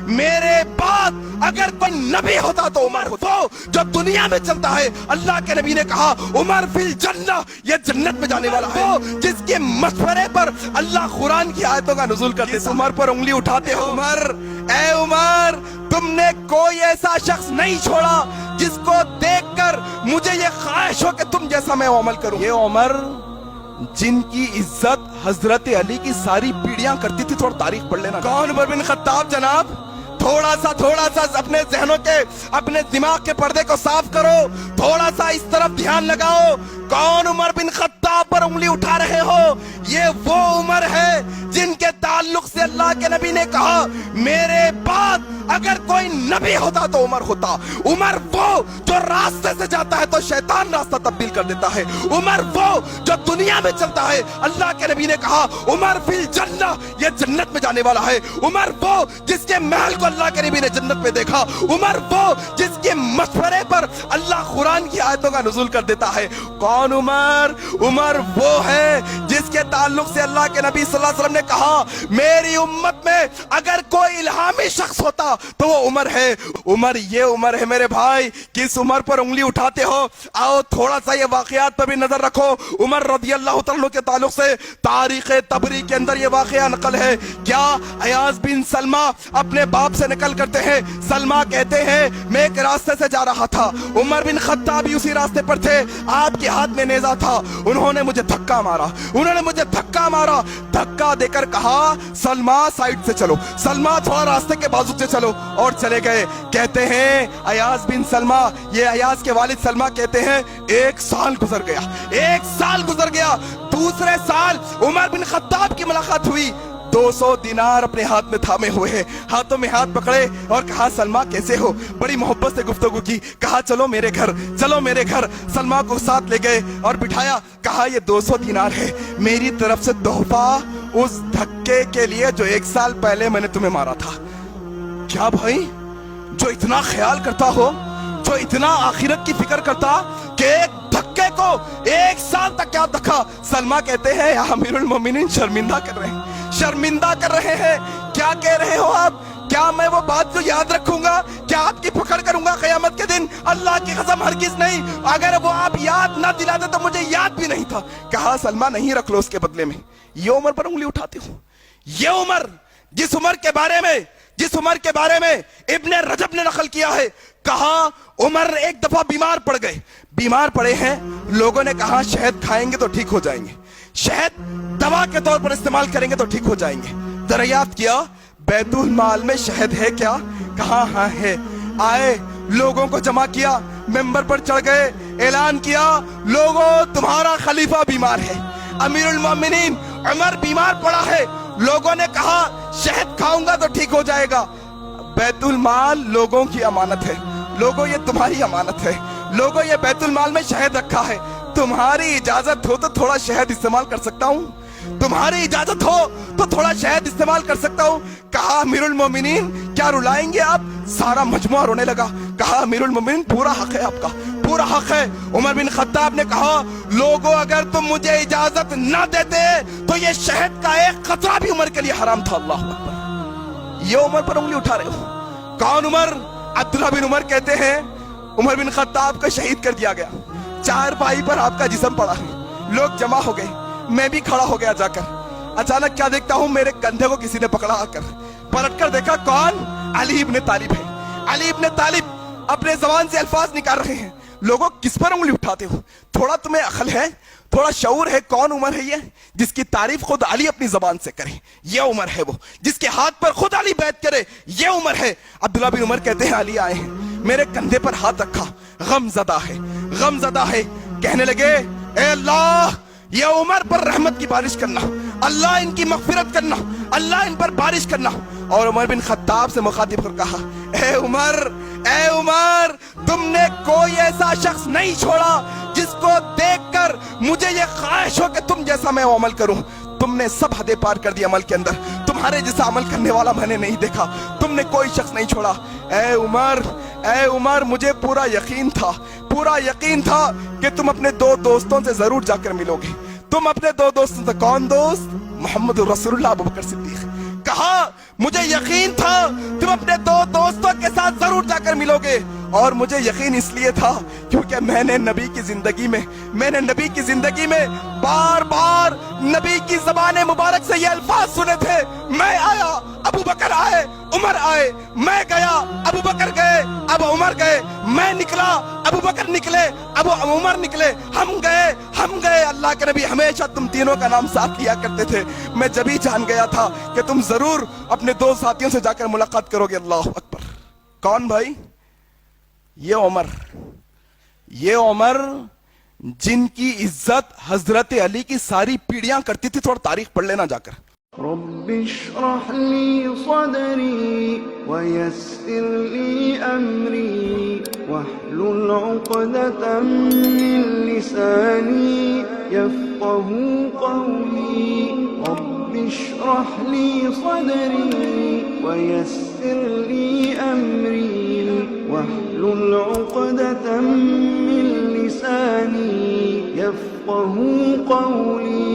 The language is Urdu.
میرے بعد اگر کوئی نبی ہوتا تو عمر ہوتا، جو دنیا میں چلتا ہے۔ اللہ کے نبی نے کہا عمر فی الجنہ، یہ جنت میں جانے والا ہے، جس کے مشورے پر اللہ قرآن کی آیتوں کا نزول کرتے تھے۔ عمر پر انگلی اٹھاتے ہو، عمر اے عمر تم نے کوئی ایسا شخص نہیں چھوڑا جس کو دیکھ کر مجھے یہ خواہش ہو کہ تم جیسا میں عمل کروں۔ یہ عمر جن کی عزت حضرت علی کی ساری پیڑیاں کرتی تھی، تھوڑا تاریخ پڑھ لینا۔ کون عمر بن خطاب جناب؟ تھوڑا سا اپنے ذہنوں کے، اپنے دماغ کے پردے کو صاف کرو، تھوڑا سا اس طرف دھیان لگاؤ۔ کون عمر بن خطاب پر انگلی اٹھا رہے ہو؟ یہ وہ عمر ہے جن کے تعلق سے اللہ کے نبی نے کہا میرے بعد اگر کوئی نبی ہوتا تو عمر ہوتا۔ عمر وہ جو راستے سے جاتا ہے تو شیطان راستہ تبدیل کر دیتا ہے۔ عمر وہ جو دنیا میں چلتا ہے، اللہ کے نبی نے کہا عمر فی الجنہ، یہ جنت میں جانے والا ہے۔ عمر وہ جس کے محل کو اللہ کے نبی نے جنت میں دیکھا۔ عمر وہ جس کے مشورے پر اللہ قرآن کی آیتوں کا نزول کر دیتا ہے۔ کون عمر؟ عمر وہ ہے جس کے تعلق سے اللہ کے نبی صلی اللہ علیہ وسلم نے کہا میری امت میں اگر کوئی الہامی شخص ہوتا تو وہ عمر ہے۔ عمر یہ عمر ہے میرے بھائی، کس عمر پر انگلی اٹھاتے ہو؟ آؤ تھوڑا سا یہ واقعات پر بھی نظر رکھو۔ عمر رضی اللہ تعالیٰ کے تعلق سے تاریخ طبری کے اندر یہ واقعہ نقل ہے۔ کیا ایاز بن سلمہ اپنے باپ سے نقل کرتے ہیں، سلمہ کہتے ہیں میں ایک راستے سے جا رہا تھا، عمر بن خطاب بھی اسی راستے پر تھے، آپ کے ہاتھ میں نیزہ تھا، انہوں نے مجھے دھکا مارا، دھکا دے کر کہا سلمہ سائیڈ سے چلو، سلمہ تھوڑا راستے کے بازو سے چلو، اور چلے گئے۔ کہتے ہیں ایاز بن سلمہ، یہ ایاز کے والد سلمہ کہتے ہیں ایک سال گزر گیا، دوسرے سال عمر بن خطاب کی ملاقات ہوئی، 200 دینار اپنے ہاتھ میں تھامے ہوئے ہیں، ہاتھوں میں ہاتھ پکڑے اور کہا سلمہ کیسے ہو؟ بڑی محبت سے گفتگو کی، کہا چلو میرے گھر، سلمہ کو ساتھ لے گئے اور بٹھایا، کہا یہ 200 دینار ہے میری طرف سے تحفہ اس دھکے کے لیے جو 1 سال پہلے میں نے تمہیں مارا تھا۔ کیا بھائی جو اتنا خیال کرتا ہو، جو اتنا آخرت کی فکر کرتا کہ ایک دھکے کو 1 سال تک کیا دکھا؟ سلمہ کہتے ہیں یا امیر المومنین شرمندہ کر رہے ہیں، کیا کہہ رہے ہو آپ؟ کیا میں وہ بات جو یاد رکھوں گا؟ کیا آپ کی پکڑ کروں گا قیامت کے دن؟ اللہ کی قسم ہرگز نہیں، اگر وہ آپ یاد نہ دلاتے تو مجھے یاد بھی نہیں تھا۔ کہا سلمہ نہیں، رکھ لو اس کے بدلے میں۔ یہ عمر پر انگلی اٹھاتے ہو؟ یہ عمر جس عمر کے بارے میں ابن رجب نے نقل کیا ہے، کہا عمر ایک دفعہ بیمار پڑے ہیں، لوگوں نے کہا شہد کھائیں گے تو ٹھیک ہو جائیں گے، شہد دوا کے طور پر استعمال کریں گے تو ٹھیک ہو جائیں گے۔ دریافت کیا بیت المال میں شہد ہے کیا؟ کہا ہاں ہے۔ آئے لوگوں کو جمع کیا، ممبر پر چڑھ گئے، اعلان کیا لوگوں تمہارا خلیفہ بیمار ہے، امیر المومنین عمر بیمار پڑا ہے، لوگوں نے کہا شہد کھاؤں گا تو ٹھیک ہو جائے گا۔ بیت المال لوگوں کی امانت ہے، لوگوں یہ تمہاری امانت ہے، لوگوں یہ بیت المال میں شہد رکھا ہے، تمہاری اجازت ہو تو تھوڑا شہد استعمال کر سکتا ہوں، تمہاری اجازت ہو تو تھوڑا شہد استعمال کر سکتا ہوں۔ کہا امیر المومنین کیا رلائیں گے آپ؟ سارا مجموعہ رونے لگا، کہا امیر المومنین پورا حق ہے آپ کا، پورا حق ہے۔ عمر بن خطاب نے کہا لوگوں اگر تم مجھے اجازت نہ دیتے تو یہ شہد کا ایک قطرہ بھی عمر کے لیے حرام تھا۔ اللہ اکبر۔ یہ عمر پر انگلی اٹھا رہے ہو؟ کون عمر؟ عبداللہ بن عمر کہتے ہیں عمر بن خطاب کو شہید کر دیا گیا، 4 پائی پر آپ کا جسم پڑا ہے، لوگ جمع ہو گئے، میں بھی کھڑا ہو گیا جا کر، اچانک کیا دیکھتا ہوں میرے کندھے کو کسی نے پکڑا آ کر، پلٹ کر دیکھا کون؟ علی ابن طالب ہے۔ علی ابن طالب اپنے زبان سے الفاظ نکال رہے ہیں، لوگوں کس پر انگلی اٹھاتے ہو؟ تھوڑا تمہیں عقل ہے، تھوڑا شعور ہے؟ کون عمر ہے یہ جس کی تعریف خود علی اپنی زبان سے کرے؟ یہ عمر ہے وہ جس کے ہاتھ پر خود علی بیعت کرے، یہ عمر ہے۔ عبداللہ بن عمر کہتے ہیں علی آئے ہیں، میرے کندھے پر ہاتھ رکھا، غم زدہ ہے، کہنے لگے اے اللہ یہ عمر پر رحمت کی بارش کرنا، اللہ ان کی مغفرت کرنا، اللہ ان پر بارش کرنا۔ اور عمر بن خطاب سے مخاطب کر کہا اے عمر تم نے کوئی ایسا شخص نہیں چھوڑا جس کو دیکھ کر مجھے یہ خواہش ہو کہ تم جیسا میں عمل کروں، تم نے سب حدیں پار کر دی عمل کے اندر، تمہارے جیسا عمل کرنے والا میں نے نہیں دیکھا، تم نے کوئی شخص نہیں چھوڑا۔ اے عمر مجھے پورا یقین تھا کہ تم اپنے 2 دوستوں سے ضرور جا کر ملو گے، تم اپنے 2 دوستوں سے، کون دوست؟ محمد رسول اللہ ابوبکر صدیق، کہا مجھے یقین تھا تم اپنے دو دوستوں کے ساتھ ضرور جا کر ملوگے، اور مجھے یقین اس لیے تھا کیونکہ میں نے نبی کی زندگی میں بار بار نبی کی زبان مبارک سے یہ الفاظ سنے تھے، میں آیا ابو بکر آئے عمر آئے، میں گیا ابو بکر گئے اب عمر گئے، میں نکلا ابو بکر نکلے اب عمر نکلے، ہم گئے اللہ کے نبی ہمیشہ تم تینوں کا نام ساتھ لیا کرتے تھے۔ میں جبھی جان گیا تھا کہ تم ضرور اپنے دو ساتھیوں سے جا کر ملاقات کرو گے۔ اللہ اکبر۔ کون بھائی؟ یہ عمر جن کی عزت حضرت علی کی ساری پیڑیاں کرتی تھی۔ تھوڑا تاریخ پڑھ لینا جا کر۔ رب اشرح لي صدري ويسر لي أمري واحلل عقدة من لساني يفقه قولي رب اشرح لي صدري ويسر لي أمري واحلل عقدة من لساني يفقه قولي